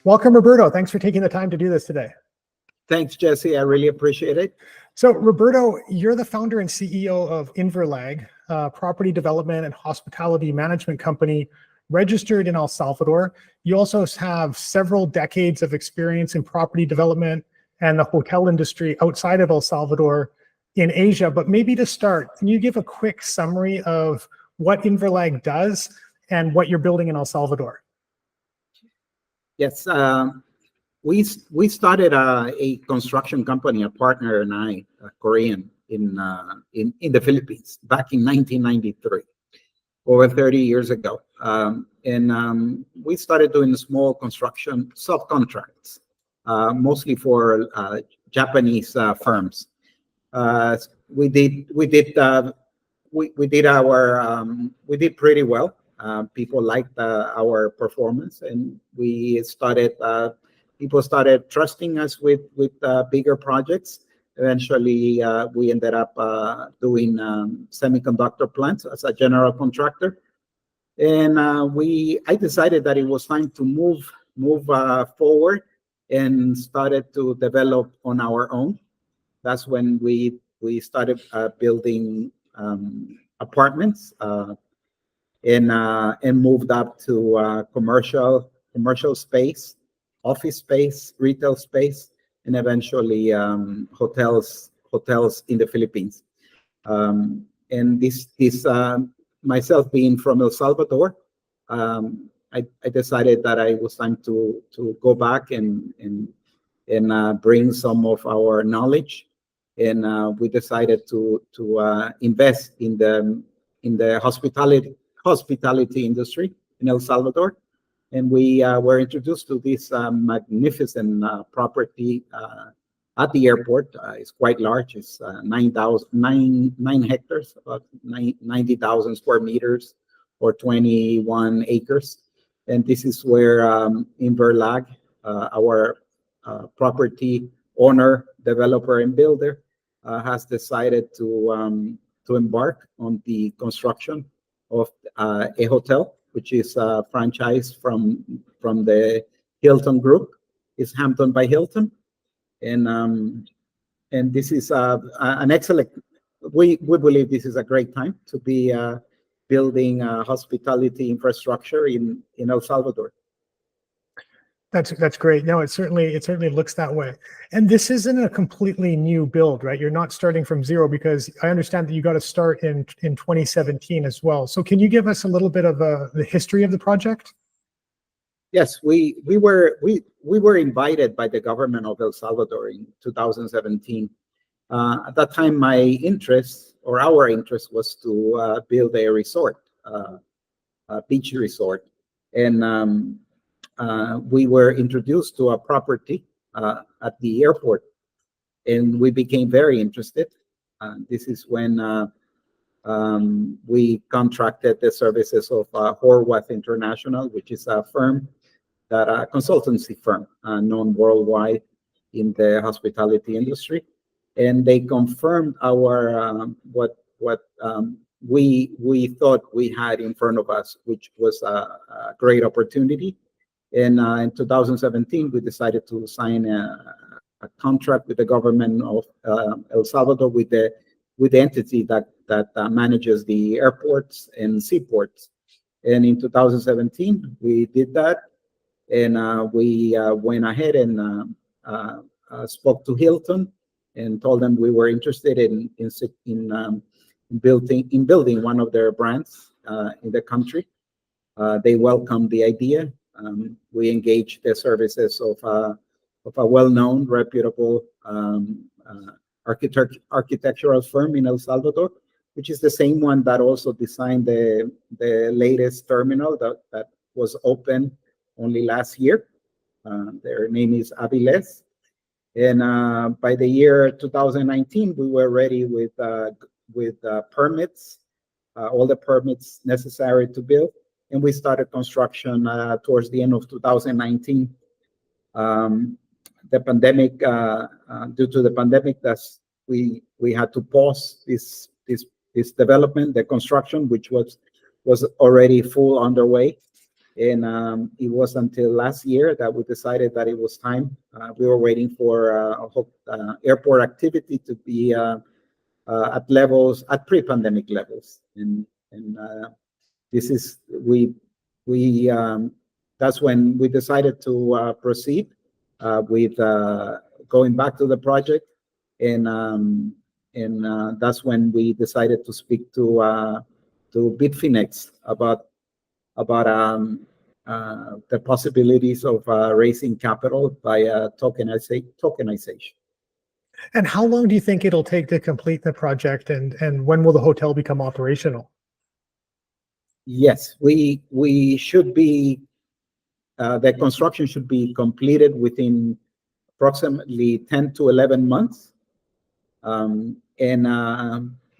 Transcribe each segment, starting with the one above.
Welcome, Roberto. Thanks for taking the time to do this today. Thanks, Jesse. I really appreciate it. So, Roberto, you're the founder and CEO of Inverlag, a property development and hospitality management company registered in El Salvador. You also have several decades of experience in property development and the hotel industry outside of El Salvador in Asia. But maybe to start, can you give a quick summary of what Inverlag does and what you're building in El Salvador? Yes, we started a construction company, a partner and I, a Korean, in the Philippines back in 1993, over 30 years ago. We started doing small construction subcontracts, mostly for Japanese firms. We did pretty well. People liked our performance, and people started trusting us with bigger projects. Eventually, we ended up doing semiconductor plants as a general contractor. And I decided that it was time to move forward and started to develop on our own. That's when we started building apartments and moved up to commercial space, office space, retail space, and eventually hotels in the Philippines. And this myself being from El Salvador, I decided that it was time to go back and bring some of our knowledge, and we decided to invest in the hospitality industry in El Salvador. And we were introduced to this magnificent property at the airport. It's quite large. It's 9 hectares, about 90,000 square meters, or 21 acres. And this is where Inverlag, our property owner, developer, and builder, has decided to embark on the construction of a hotel, which is a franchise from the Hilton Group. It's Hampton by Hilton, and this is an excellent. We believe this is a great time to be building hospitality infrastructure in El Salvador. That's great. No, it certainly looks that way. And this isn't a completely new build, right? You're not starting from zero, because I understand that you got to start in 2017 as well. So can you give us a little bit of the history of the project? Yes, we were invited by the government of El Salvador in 2017. At that time, our interest was to build a resort, a beach resort, and we were introduced to a property at the airport, and we became very interested. This is when we contracted the services of Horwath International, which is a consultancy firm known worldwide in the hospitality industry, and they confirmed our what we thought we had in front of us, which was a great opportunity. And in 2017, we decided to sign a contract with the government of El Salvador, with the entity that manages the airports and seaports. And in 2017, we did that, and we went ahead and spoke to Hilton and told them we were interested in building one of their brands in the country. They welcomed the idea. We engaged the services of a well-known, reputable architectural firm in El Salvador, which is the same one that also designed the latest terminal that was open only last year. Their name is Aviles. And by the year 2019, we were ready with permits, all the permits necessary to build. and we started construction towards the end of 2019. The pandemic, due to the pandemic, we had to pause this development, the construction, which was already full underway. And it was until last year that we decided that it was time. We were waiting for airport activity to be at pre-pandemic levels, and this is that's when we decided to proceed with going back to the project, and that's when we decided to speak to Bitfinex about the possibilities of raising capital via tokenization. And how long do you think it'll take to complete the project, and when will the hotel become operational? Yes, we should be, the construction should be completed within approximately 10 to 11 months. And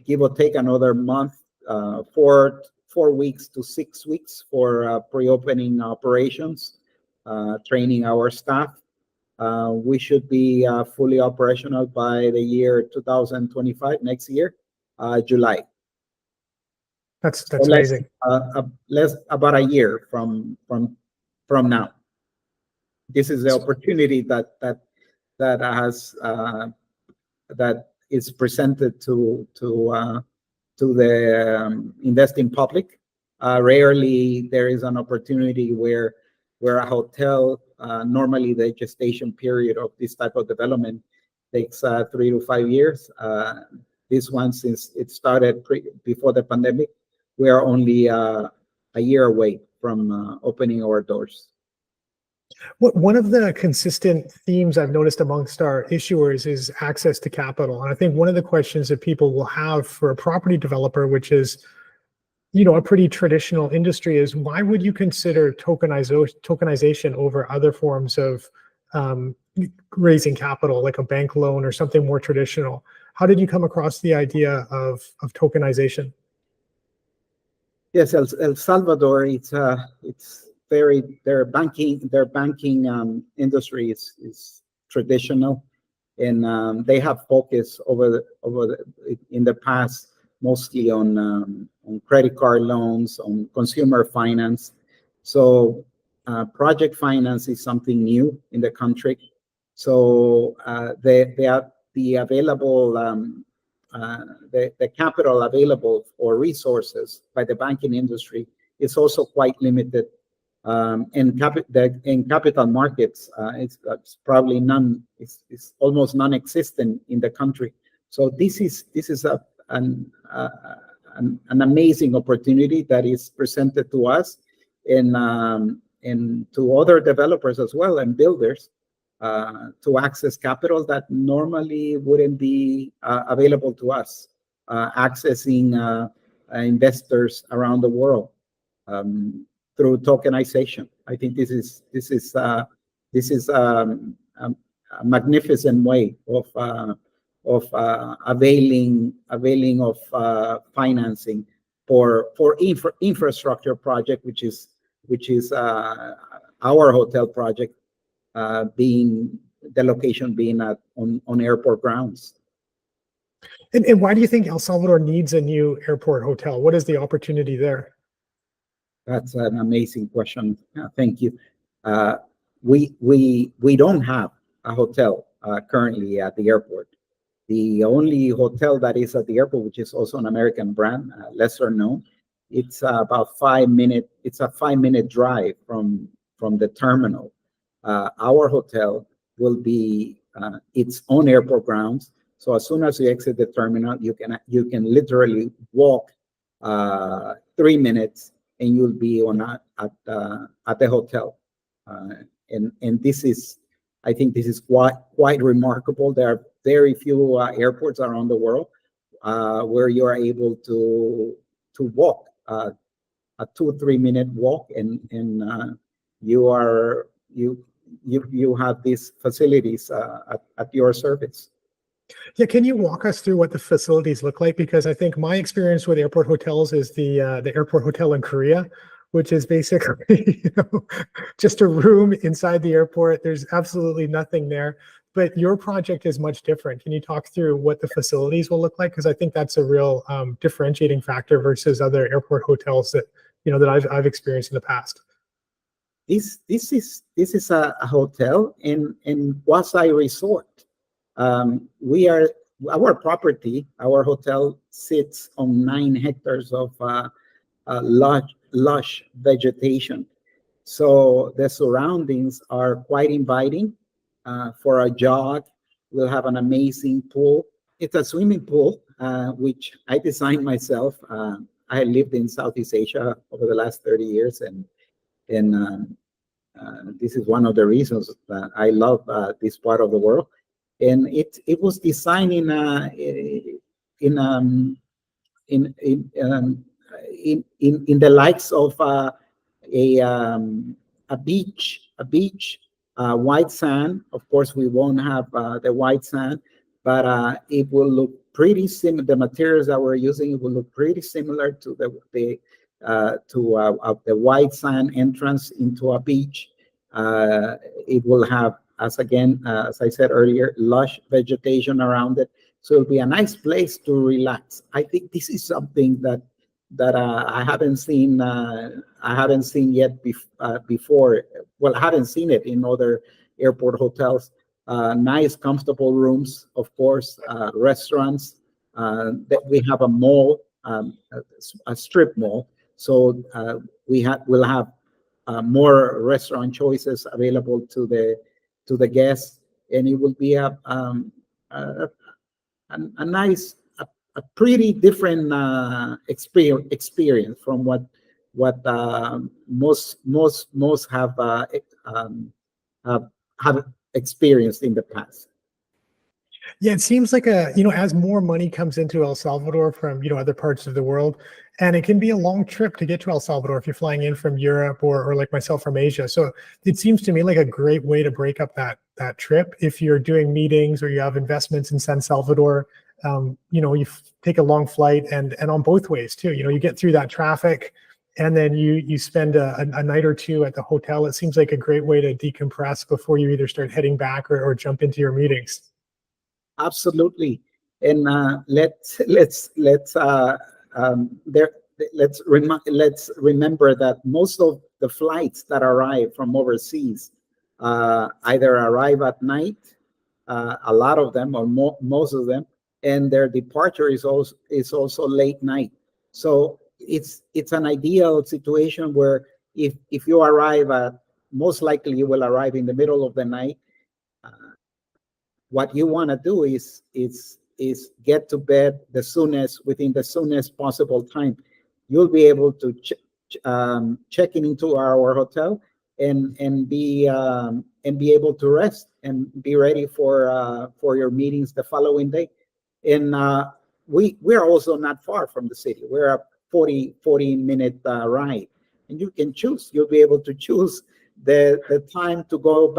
give or take another month, 4 weeks to 6 weeks for pre-opening operations, training our staff. We should be fully operational by the year 2025, next year, July. That's amazing. About a year from now. This is the opportunity that is presented to the investing public. Rarely there is an opportunity where a hotel, normally the gestation period of this type of development takes 3 to 5 years. This one, since it started before the pandemic, we are only a year away from opening our doors. One of the consistent themes I've noticed amongst our issuers is access to capital. And I think one of the questions that people will have for a property developer, which is, a pretty traditional industry, is why would you consider tokenization over other forms of raising capital, like a bank loan or something more traditional? How did you come across the idea of tokenization? Yes, El Salvador, their banking industry is traditional, and they have focused in the past mostly on credit card loans, on consumer finance. So project finance is something new in the country. So the available the capital available for resources by the banking industry is also quite limited. In capital markets, it's probably it's almost non-existent in the country. So this is an amazing opportunity that is presented to us and to other developers as well, and builders, to access capital that normally wouldn't be available to us, accessing investors around the world through tokenization. I think this is a magnificent way of availing of financing for infrastructure project, which is our hotel project, being the location being on airport grounds. And why do you think El Salvador needs a new airport hotel? What is the opportunity there? That's an amazing question. Thank you. We don't have a hotel currently at the airport. The only hotel that is at the airport, which is also an American brand, lesser known, it's about 5 minute. It's a 5-minute drive from the terminal. Our hotel will be its own airport grounds. So as soon as you exit the terminal, you can literally walk 3 minutes, and you'll be at the hotel. And this is, I think, this is quite remarkable. There are very few airports around the world where you are able to walk a 2-3 minute walk, and you have these facilities at your service. Yeah, can you walk us through what the facilities look like? Because I think my experience with airport hotels is the airport hotel in Korea, which is basically just a room inside the airport. There's absolutely nothing there. But your project is much different. Can you talk through what the facilities will look like? Because I think that's a real differentiating factor versus other airport hotels that that I've experienced in the past. This is a hotel in quasi resort. Our property, our hotel sits on 9 hectares of lush vegetation. So the surroundings are quite inviting for a jog. We'll have an amazing pool. It's a swimming pool, which I designed myself. I lived in Southeast Asia over the last 30 years, and this is one of the reasons that I love this part of the world. And it was designed in the likes of a beach, white sand. Of course, we won't have the white sand, but it will look pretty similar. The materials that we're using will look pretty similar to the white sand entrance into a beach. It will have, as I said earlier, lush vegetation around it. So it'll be a nice place to relax. I think this is something that I haven't seen. I haven't seen yet before. Well, I haven't seen it in other airport hotels. Nice, comfortable rooms, of course. Restaurants. That we have a mall, a strip mall. So we'll have more restaurant choices available to the guests, and it will be a nice, a pretty different experience from what most have experienced in the past. Yeah, it seems like as more money comes into El Salvador from, other parts of the world, and it can be a long trip to get to El Salvador if you're flying in from Europe or like myself from Asia. So it seems to me like a great way to break up that trip. If you're doing meetings or you have investments in San Salvador, you take a long flight and on both ways too. You get through that traffic and then you spend a night or two at the hotel. It seems like a great way to decompress before you either start heading back or jump into your meetings. Absolutely, and let's remember that most of the flights that arrive from overseas either arrive at night, a lot of them or most of them, and their departure is also late night. So it's an ideal situation where if you arrive most likely you will arrive in the middle of the night. What you want to do is get to bed within the soonest possible time. You'll be able to check into our hotel and be able to rest and be ready for your meetings the following day. And we're also not far from the city. We're a 40-minute ride, and you can choose. You'll be able to choose the time to go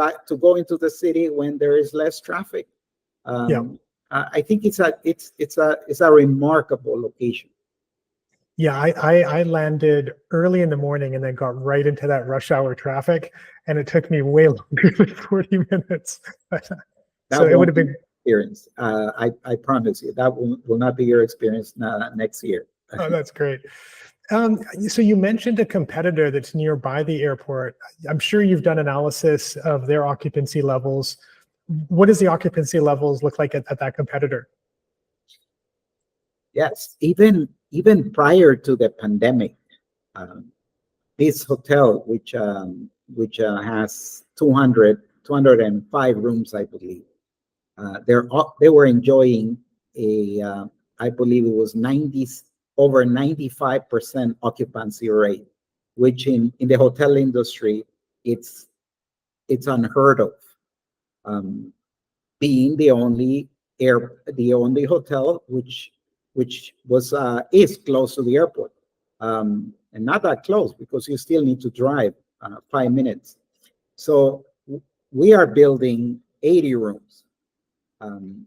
into the city when there is less traffic. I think it's a remarkable location. Yeah, I landed early in the morning and then got right into that rush hour traffic, and it took me way longer than 40 minutes. So it would have been experience. I promise you that will not be your experience next year. Oh, that's great. So you mentioned a competitor that's nearby the airport. I'm sure you've done analysis of their occupancy levels. What does the occupancy levels look like at that competitor? Yes, even prior to the pandemic, this hotel, which has 205 rooms, I believe, they were enjoying I believe it was over 95% occupancy rate, which in the hotel industry, it's unheard of. Being the only hotel which is close to the airport, and not that close because you still need to drive 5 minutes. So we are building 80 rooms, and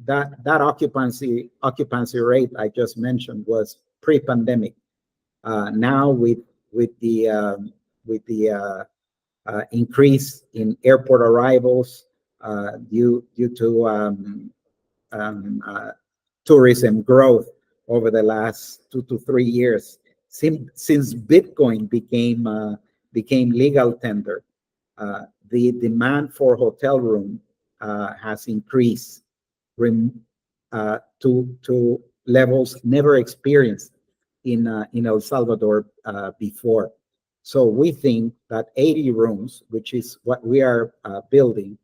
that occupancy rate I just mentioned was pre-pandemic. Now with the increase in airport arrivals due to tourism growth over the last 2 to 3 years, since Bitcoin became legal tender, the demand for hotel room has increased to levels never experienced in El Salvador before. So we think that 80 rooms, which is what we are building,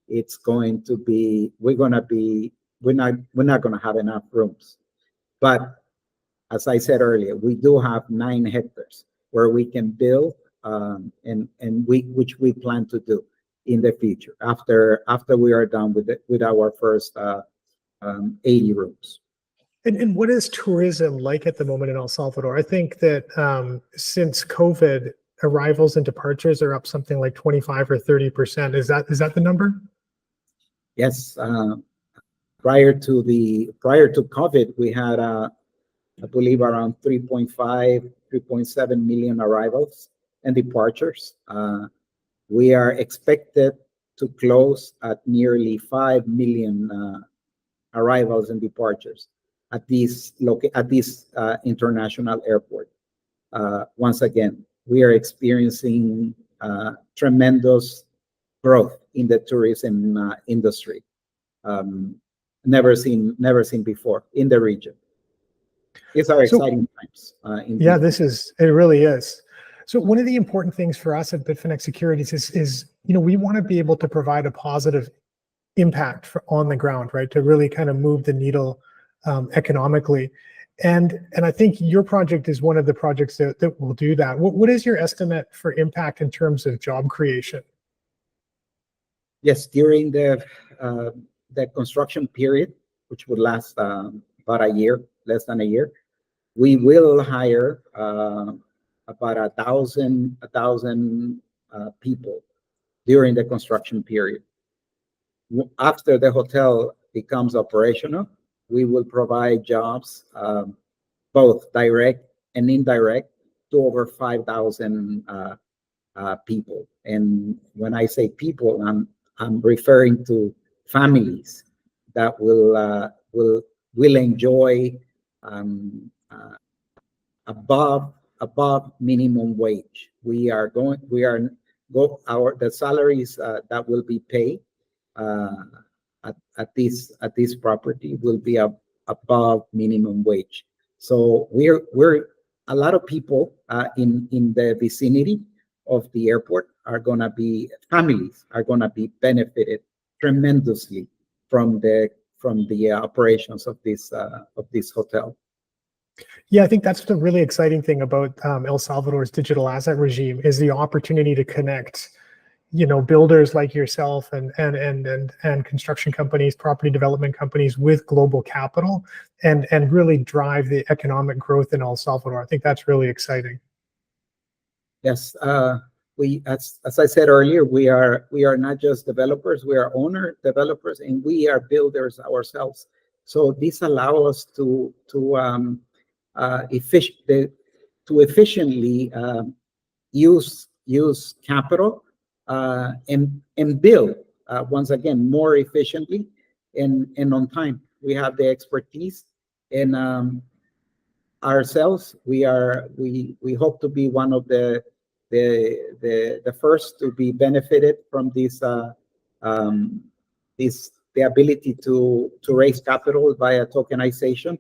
it's going to be, we're not going to have enough rooms. But as I said earlier, we do have 9 hectares where we can build, which we plan to do in the future after we are done with our first 80 rooms. And what is tourism like at the moment in El Salvador? I think that since COVID, arrivals and departures are up something like 25 or 30%. Is that the number? Yes. Prior to COVID, we had I believe around 3.7 million arrivals and departures. We are expected to close at nearly 5 million arrivals and departures at this international airport. Once again, we are experiencing tremendous growth in the tourism industry, never seen before in the region. These are exciting times. Yeah, it really is. So one of the important things for us at Bitfinex Securities is we want to be able to provide a positive impact on the ground, right? To really kind of move the needle economically. And I think your project is one of the projects that will do that. What is your estimate for impact in terms of job creation? Yes, during the construction period, which would last about a year, less than a year, we will hire about 1,000 people during the construction period. After the hotel becomes operational, we will provide jobs, both direct and indirect, to over 5,000 people. And when I say people, I'm referring to families that will enjoy above minimum wage. The salaries that will be paid at this property will be above minimum wage. So we're a lot of people in the vicinity of the airport families are gonna be benefited tremendously from the operations of this hotel. Yeah, I think that's the really exciting thing about El Salvador's digital asset regime is the opportunity to connect, builders like yourself and construction companies, property development companies with global capital, and really drive the economic growth in El Salvador. I think that's really exciting. Yes, as I said earlier, we are not just developers; we are owner developers, and we are builders ourselves. So this allows us to efficiently use capital and build once again more efficiently and on time. We have the expertise, and ourselves we hope to be one of the first to be benefited from this the ability to raise capital via tokenization.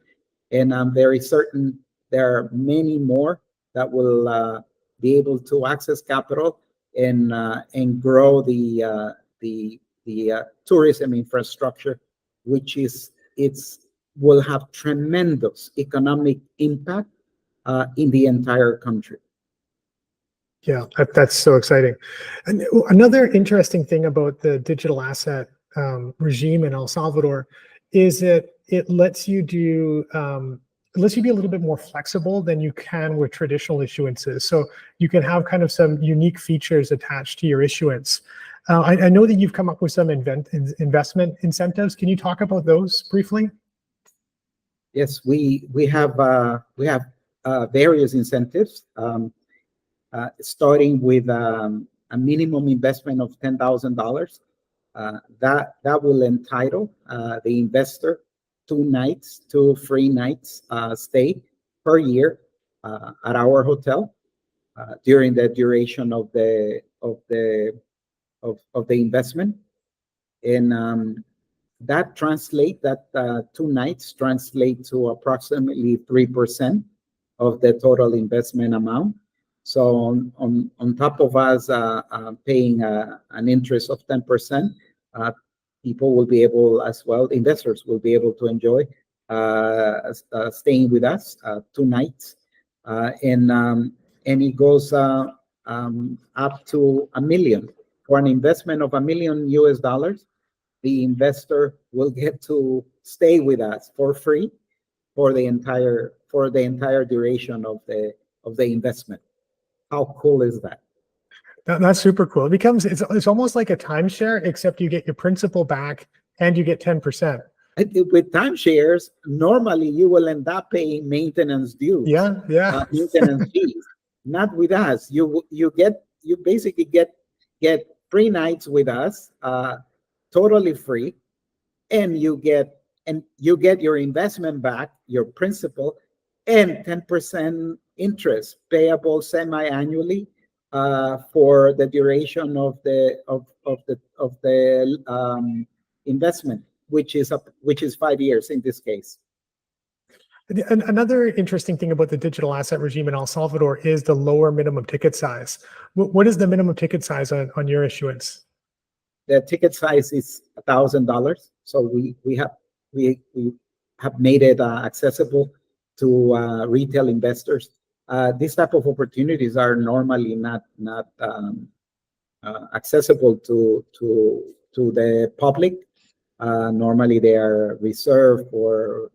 And I'm very certain there are many more that will be able to access capital and grow the tourism infrastructure, which will have tremendous economic impact in the entire country. Yeah, that's so exciting. And another interesting thing about the digital asset regime in El Salvador is that it lets you be a little bit more flexible than you can with traditional issuances. So you can have kind of some unique features attached to your issuance. I know that you've come up with some investment incentives. Can you talk about those briefly? Yes, we have various incentives, starting with a minimum investment of $10,000. That will entitle the investor two free nights stay per year at our hotel during the duration of the investment. And that 2 nights translate to approximately 3% of the total investment amount. So on top of us paying an interest of 10%, people will be able as well, investors will be able to enjoy staying with us 2 nights. And it goes up to $1 million. For an investment of $1 million US, the investor will get to stay with us for free for the entire duration of the investment. How cool is that? That's super cool. It's almost like a timeshare, except you get your principal back and you get 10%. With timeshares, normally you will end up paying maintenance dues. Yeah. Maintenance fees. Not with us. You basically get 3 nights with us, totally free, and you get your investment back, your principal, and 10% interest payable semi-annually for the duration of the investment, which is 5 years in this case. Another interesting thing about the digital asset regime in El Salvador is the lower minimum ticket size. What is the minimum ticket size on your issuance? The ticket size is $1,000. So we have made it accessible to retail investors. These type of opportunities are normally not accessible to the public. Normally they are reserved for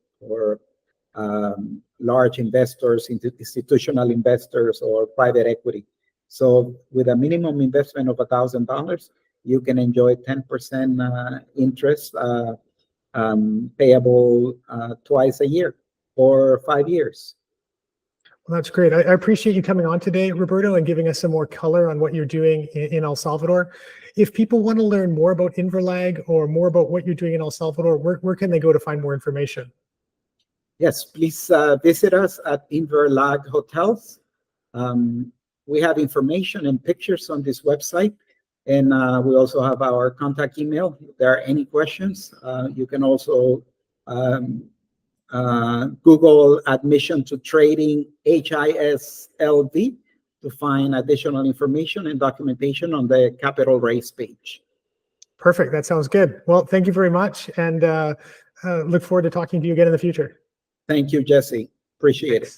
large investors, institutional investors, or private equity. So with a minimum investment of $1,000, you can enjoy 10% interest payable twice a year for 5 years. Well, that's great. I appreciate you coming on today, Roberto, and giving us some more color on what you're doing in El Salvador. If people want to learn more about Inverlag or more about what you're doing in El Salvador, where can they go to find more information? Yes, please visit us at Inverlag Hotels. We have information and pictures on this website, and we also have our contact email. If there are any questions, you can also Google admission to trading HISLV to find additional information and documentation on the capital raise page. Perfect. That sounds good. Well, thank you very much, and look forward to talking to you again in the future. Thank you, Jesse. Appreciate it.